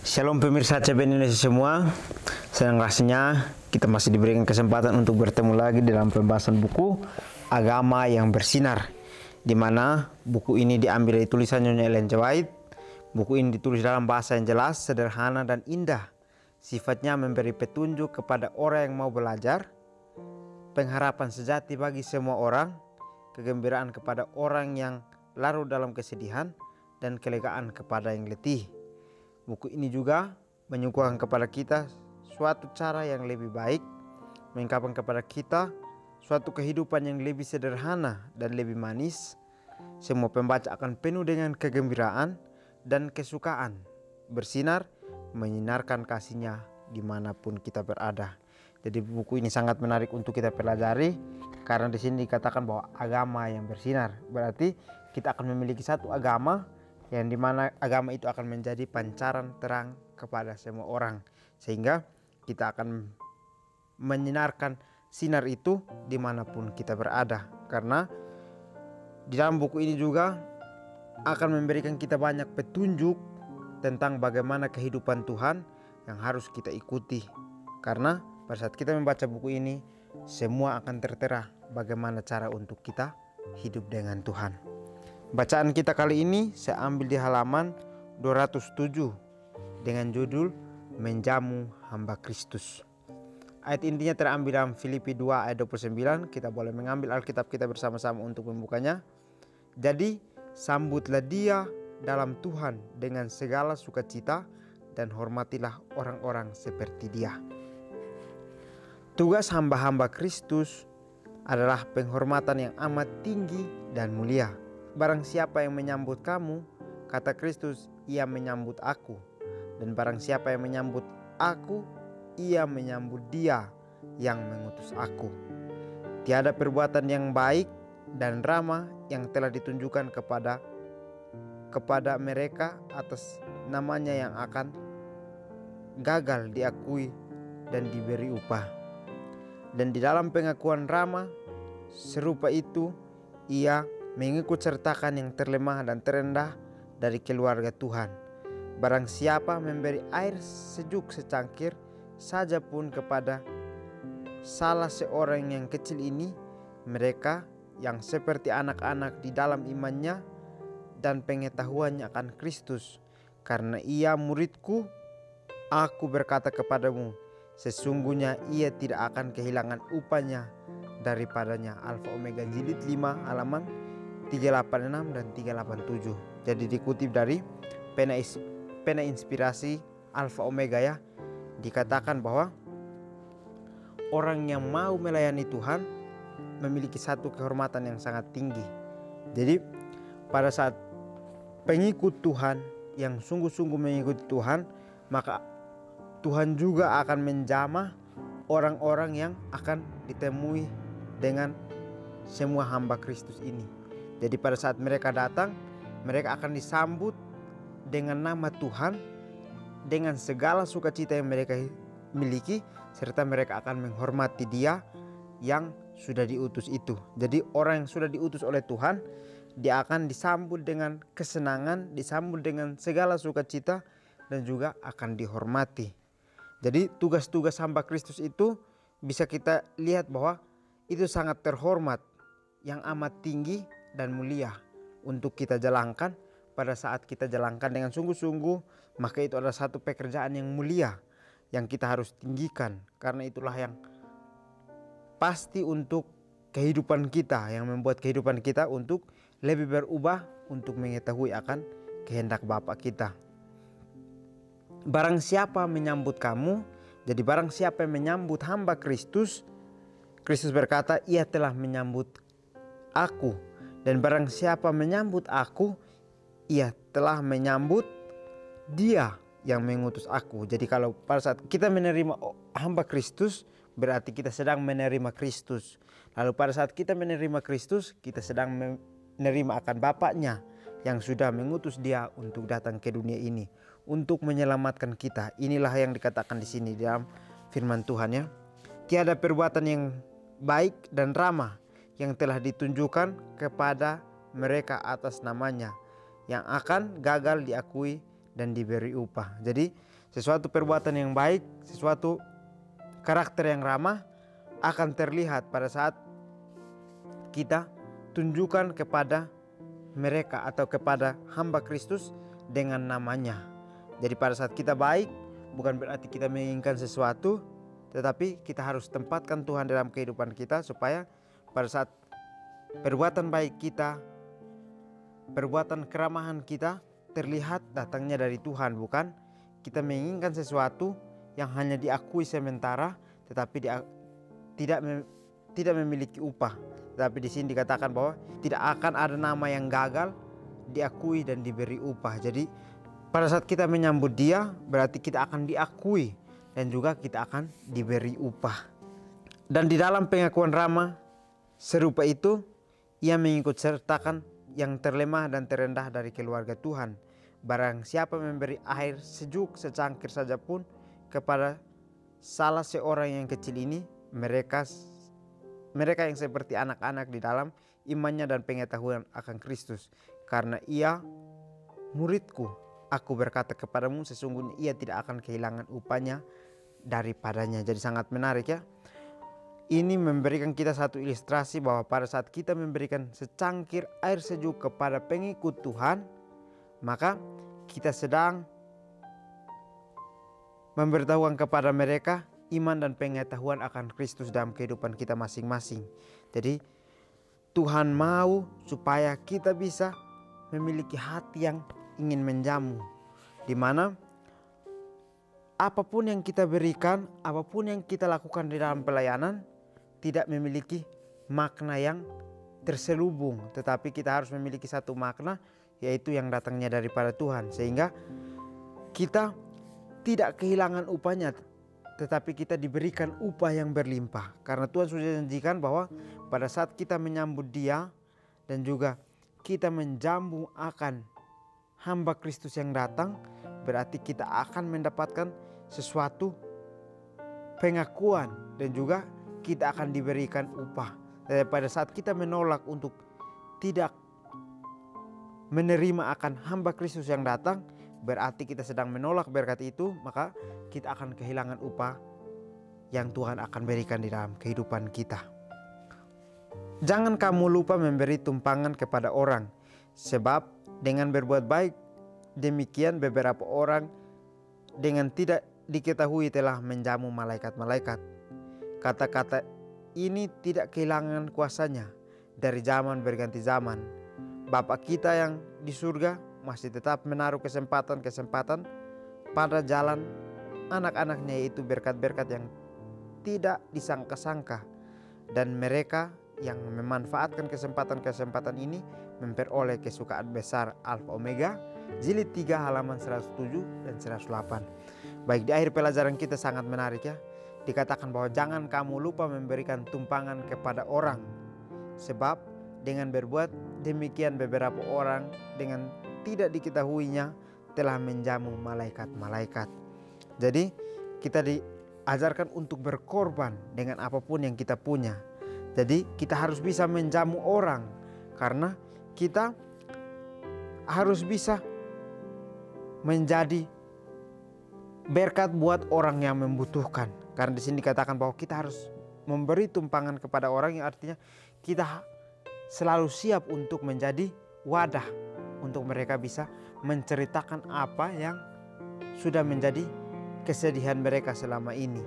Shalom pemirsa CBN Indonesia semua. Senang rasanya kita masih diberikan kesempatan untuk bertemu lagi dalam pembahasan buku Agama yang Bersinar, di mana buku ini diambil dari tulisan Nyonya Ellen G. White. Buku ini ditulis dalam bahasa yang jelas, sederhana, dan indah. Sifatnya memberi petunjuk kepada orang yang mau belajar, pengharapan sejati bagi semua orang, kegembiraan kepada orang yang larut dalam kesedihan, dan kelegaan kepada yang letih. Buku ini juga menyuguhkan kepada kita suatu cara yang lebih baik, mengungkapkan kepada kita suatu kehidupan yang lebih sederhana dan lebih manis. Semua pembaca akan penuh dengan kegembiraan dan kesukaan, bersinar, menyinarkan kasihnya dimanapun kita berada. Jadi buku ini sangat menarik untuk kita pelajari, karena di sini dikatakan bahwa agama yang bersinar berarti kita akan memiliki satu agama yang dimana agama itu akan menjadi pancaran terang kepada semua orang, sehingga kita akan menyinarkan sinar itu dimanapun kita berada. Karena di dalam buku ini juga akan memberikan kita banyak petunjuk tentang bagaimana kehidupan Tuhan yang harus kita ikuti. Karena pada saat kita membaca buku ini, semua akan tertera bagaimana cara untuk kita hidup dengan Tuhan. Bacaan kita kali ini saya ambil di halaman 207 dengan judul Menjamu Hamba Kristus. Ayat intinya terambil dalam Filipi 2 ayat 29. Kita boleh mengambil Alkitab kita bersama-sama untuk membukanya. Jadi sambutlah dia dalam Tuhan dengan segala sukacita dan hormatilah orang-orang seperti dia. Tugas hamba-hamba Kristus adalah penghormatan yang amat tinggi dan mulia. Barang siapa yang menyambut kamu, kata Kristus, ia menyambut aku. Dan barang siapa yang menyambut aku, ia menyambut dia yang mengutus aku. Tiada perbuatan yang baik dan ramah yang telah ditunjukkan kepada mereka atas namanya yang akan gagal diakui dan diberi upah. Dan di dalam pengakuan ramah serupa itu, ia mengikut sertakan yang terlemah dan terendah dari keluarga Tuhan. Barang siapa memberi air sejuk secangkir saja pun kepada salah seorang yang kecil ini, mereka yang seperti anak-anak di dalam imannya dan pengetahuannya akan Kristus, karena ia muridku, aku berkata kepadamu, sesungguhnya ia tidak akan kehilangan upahnya daripadanya. Alfa Omega jilid 5 halaman 386 dan 387. Jadi dikutip dari pena inspirasi Alfa Omega ya. Dikatakan bahwa orang yang mau melayani Tuhan memiliki satu kehormatan yang sangat tinggi. Jadi pada saat pengikut Tuhan yang sungguh-sungguh mengikuti Tuhan, maka Tuhan juga akan menjamah orang-orang yang akan ditemui dengan semua hamba Kristus ini. Jadi pada saat mereka datang, mereka akan disambut dengan nama Tuhan, dengan segala sukacita yang mereka miliki, serta mereka akan menghormati dia yang sudah diutus itu. Jadi orang yang sudah diutus oleh Tuhan, dia akan disambut dengan kesenangan, disambut dengan segala sukacita, dan juga akan dihormati. Jadi tugas-tugas hamba Kristus itu bisa kita lihat bahwa itu sangat terhormat, yang amat tinggi dan mulia untuk kita jalankan. Pada saat kita jalankan dengan sungguh-sungguh, maka itu adalah satu pekerjaan yang mulia yang kita harus tinggikan, karena itulah yang pasti untuk kehidupan kita, yang membuat kehidupan kita untuk lebih berubah, untuk mengetahui akan kehendak Bapa kita. Barang siapa menyambut kamu, jadi barang siapa yang menyambut hamba Kristus, Kristus berkata, ia telah menyambut aku. Dan barang siapa menyambut aku, ia telah menyambut dia yang mengutus aku. Jadi kalau pada saat kita menerima hamba Kristus, berarti kita sedang menerima Kristus. Lalu pada saat kita menerima Kristus, kita sedang menerima akan Bapaknya yang sudah mengutus dia untuk datang ke dunia ini, untuk menyelamatkan kita. Inilah yang dikatakan di sini dalam firman Tuhan ya. Tiada perbuatan yang baik dan ramah yang telah ditunjukkan kepada mereka atas namanya yang akan gagal diakui dan diberi upah. Jadi Sesuatu perbuatan yang baik, sesuatu karakter yang ramah akan terlihat pada saat kita tunjukkan kepada mereka atau kepada hamba Kristus dengan namanya. Jadi pada saat kita baik, bukan berarti kita menginginkan sesuatu, tetapi kita harus tempatkan Tuhan dalam kehidupan kita supaya pada saat perbuatan baik kita, perbuatan keramahan kita terlihat datangnya dari Tuhan, bukan kita menginginkan sesuatu yang hanya diakui sementara tetapi tidak memiliki upah. Tetapi di sini dikatakan bahwa tidak akan ada nama yang gagal diakui dan diberi upah. Jadi pada saat kita menyambut Dia berarti kita akan diakui dan juga kita akan diberi upah. Dan di dalam pengakuan ramah serupa itu, ia mengikut sertakan yang terlemah dan terendah dari keluarga Tuhan. Barang siapa memberi air sejuk secangkir saja pun kepada salah seorang yang kecil ini, mereka yang seperti anak-anak di dalam imannya dan pengetahuan akan Kristus. Karena ia muridku, aku berkata kepadamu, sesungguhnya ia tidak akan kehilangan upahnya daripadanya. Jadi sangat menarik ya. Ini memberikan kita satu ilustrasi bahwa pada saat kita memberikan secangkir air sejuk kepada pengikut Tuhan, maka kita sedang memberitahukan kepada mereka iman dan pengetahuan akan Kristus dalam kehidupan kita masing-masing. Jadi Tuhan mau supaya kita bisa memiliki hati yang ingin menjamu, di mana apapun yang kita berikan, apapun yang kita lakukan di dalam pelayanan tidak memiliki makna yang terselubung, tetapi kita harus memiliki satu makna, yaitu yang datangnya daripada Tuhan, sehingga kita tidak kehilangan upahnya, tetapi kita diberikan upah yang berlimpah. Karena Tuhan sudah janjikan bahwa pada saat kita menyambut Dia dan juga kita menjamu akan hamba Kristus yang datang, berarti kita akan mendapatkan sesuatu pengakuan dan juga kita akan diberikan upah. Dan pada saat kita menolak untuk tidak menerima akan hamba Kristus yang datang, berarti kita sedang menolak berkat itu, maka kita akan kehilangan upah yang Tuhan akan berikan di dalam kehidupan kita. Jangan kamu lupa memberi tumpangan kepada orang, sebab dengan berbuat baik demikian beberapa orang dengan tidak diketahui telah menjamu malaikat-malaikat. Kata-kata ini tidak kehilangan kuasanya dari zaman berganti zaman. Bapa kita yang di surga masih tetap menaruh kesempatan-kesempatan pada jalan anak-anaknya, yaitu berkat-berkat yang tidak disangka-sangka. Dan mereka yang memanfaatkan kesempatan-kesempatan ini memperoleh kesukaan besar. Alfa Omega, jilid 3 halaman 107 dan 108. Baik, di akhir pelajaran kita sangat menarik ya. Dikatakan bahwa jangan kamu lupa memberikan tumpangan kepada orang, sebab dengan berbuat demikian beberapa orang dengan tidak diketahuinya telah menjamu malaikat-malaikat. Jadi kita diajarkan untuk berkorban dengan apapun yang kita punya. Jadi kita harus bisa menjamu orang, karena kita harus bisa menjadi berkat buat orang yang membutuhkan. Karena di sini dikatakan bahwa kita harus memberi tumpangan kepada orang, yang artinya kita selalu siap untuk menjadi wadah untuk mereka bisa menceritakan apa yang sudah menjadi kesedihan mereka selama ini.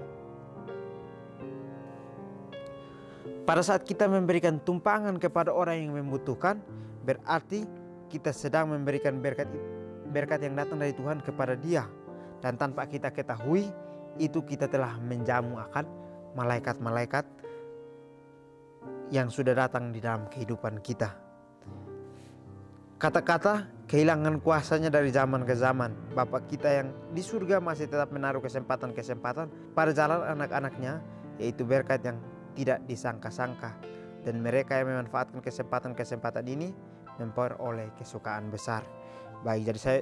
Pada saat kita memberikan tumpangan kepada orang yang membutuhkan, berarti kita sedang memberikan berkat yang datang dari Tuhan kepada dia. Dan tanpa kita ketahui, itu kita telah menjamu akan malaikat-malaikat yang sudah datang di dalam kehidupan kita. Kata-kata kehilangan kuasanya dari zaman ke zaman. Bapa kita yang di surga masih tetap menaruh kesempatan-kesempatan pada jalan anak-anaknya, yaitu berkat yang tidak disangka-sangka. Dan mereka yang memanfaatkan kesempatan-kesempatan ini memperoleh kesukaan besar. Baik, jadi saya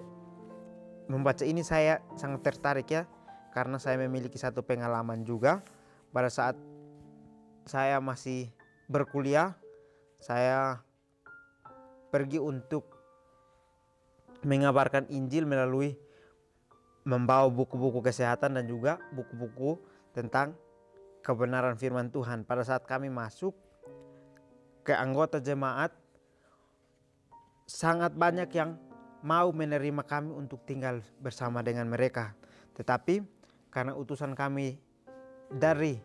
membaca ini saya sangat tertarik ya, karena saya memiliki satu pengalaman juga. Pada saat saya masih berkuliah, saya pergi untuk mengabarkan Injil melalui membawa buku-buku kesehatan dan juga buku-buku tentang kebenaran firman Tuhan. Pada saat kami masuk ke anggota jemaat, sangat banyak yang mau menerima kami untuk tinggal bersama dengan mereka. Tetapi karena utusan kami dari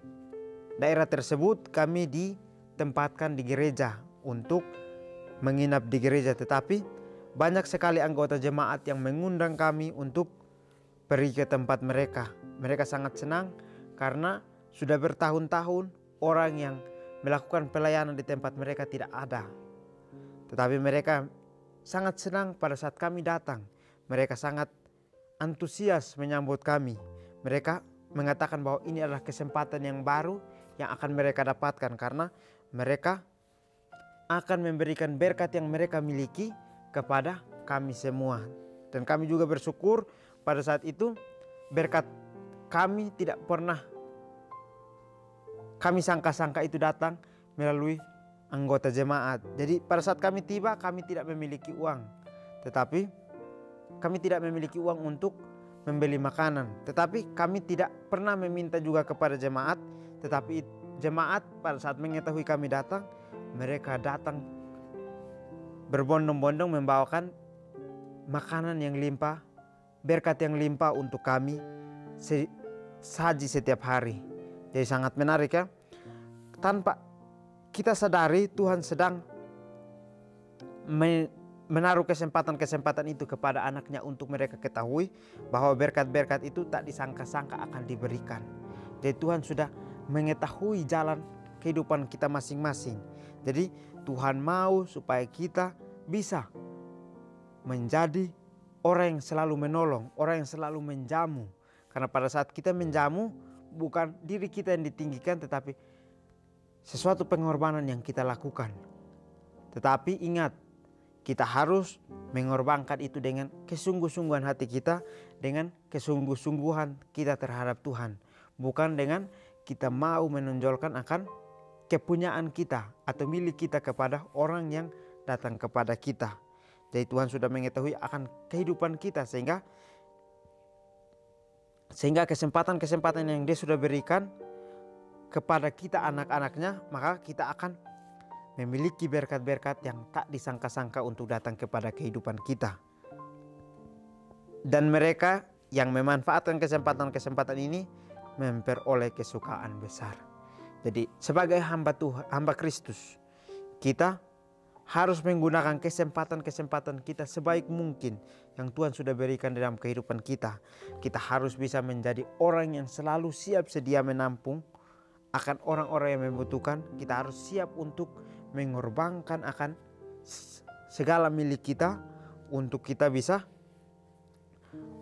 daerah tersebut, kami ditempatkan di gereja untuk menginap di gereja. Tetapi banyak sekali anggota jemaat yang mengundang kami untuk pergi ke tempat mereka. Mereka sangat senang karena sudah bertahun-tahun orang yang melakukan pelayanan di tempat mereka tidak ada. Tetapi mereka sangat senang pada saat kami datang. Mereka sangat antusias menyambut kami. Mereka mengatakan bahwa ini adalah kesempatan yang baru yang akan mereka dapatkan, karena mereka akan memberikan berkat yang mereka miliki kepada kami semua. Dan kami juga bersyukur pada saat itu berkat kami tidak pernah kami sangka-sangka itu datang melalui anggota jemaat. Jadi pada saat kami tiba, kami tidak memiliki uang. Tetapi kami tidak memiliki uang untuk membeli makanan. Tetapi kami tidak pernah meminta juga kepada jemaat. Tetapi jemaat pada saat mengetahui kami datang, mereka datang berbondong-bondong membawakan makanan yang limpah, berkat yang limpah untuk kami saji setiap hari. Jadi sangat menarik ya. Tanpa kita sadari, Tuhan sedang menaruh kesempatan-kesempatan itu kepada anaknya untuk mereka ketahui bahwa berkat-berkat itu tak disangka-sangka akan diberikan. Jadi Tuhan sudah mengetahui jalan kehidupan kita masing-masing. Jadi Tuhan mau supaya kita bisa menjadi orang yang selalu menolong, orang yang selalu menjamu. Karena pada saat kita menjamu, bukan diri kita yang ditinggikan, tetapi sesuatu pengorbanan yang kita lakukan. Tetapi ingat, kita harus mengorbankan itu dengan kesungguh-sungguhan hati kita, dengan kesungguh-sungguhan kita terhadap Tuhan. Bukan dengan kita mau menonjolkan akan kepunyaan kita atau milik kita kepada orang yang datang kepada kita. Jadi Tuhan sudah mengetahui akan kehidupan kita, sehingga kesempatan-kesempatan yang Dia sudah berikan kepada kita anak-anaknya, maka kita akan memiliki berkat-berkat yang tak disangka-sangka untuk datang kepada kehidupan kita. Dan mereka yang memanfaatkan kesempatan-kesempatan ini memperoleh kesukaan besar. Jadi sebagai hamba Tuhan, hamba Kristus, kita harus menggunakan kesempatan-kesempatan kita sebaik mungkin yang Tuhan sudah berikan dalam kehidupan kita. Kita harus bisa menjadi orang yang selalu siap sedia menampung akan orang-orang yang membutuhkan. Kita harus siap untuk mengorbankan akan segala milik kita untuk kita bisa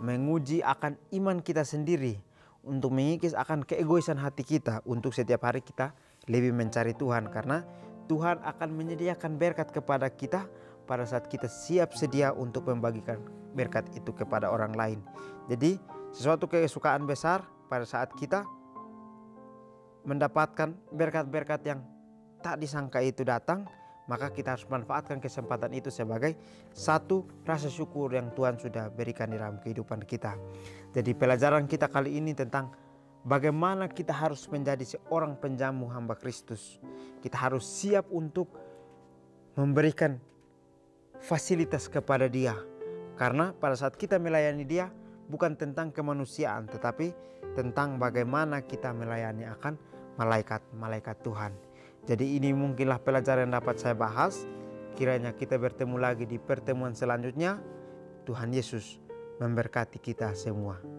menguji akan iman kita sendiri, untuk mengikis akan keegoisan hati kita, untuk setiap hari kita lebih mencari Tuhan. Karena Tuhan akan menyediakan berkat kepada kita pada saat kita siap sedia untuk membagikan berkat itu kepada orang lain. Jadi sesuatu kesukaan besar pada saat kita mendapatkan berkat-berkat yang tak disangka itu datang, maka kita harus manfaatkan kesempatan itu sebagai satu rasa syukur yang Tuhan sudah berikan di dalam kehidupan kita. Jadi pelajaran kita kali ini tentang bagaimana kita harus menjadi seorang penjamu hamba Kristus. Kita harus siap untuk memberikan fasilitas kepada Dia. Karena pada saat kita melayani Dia, bukan tentang kemanusiaan, tetapi tentang bagaimana kita melayani akan malaikat-malaikat Tuhan. Jadi ini mungkinlah pelajaran yang dapat saya bahas. Kiranya kita bertemu lagi di pertemuan selanjutnya. Tuhan Yesus memberkati kita semua.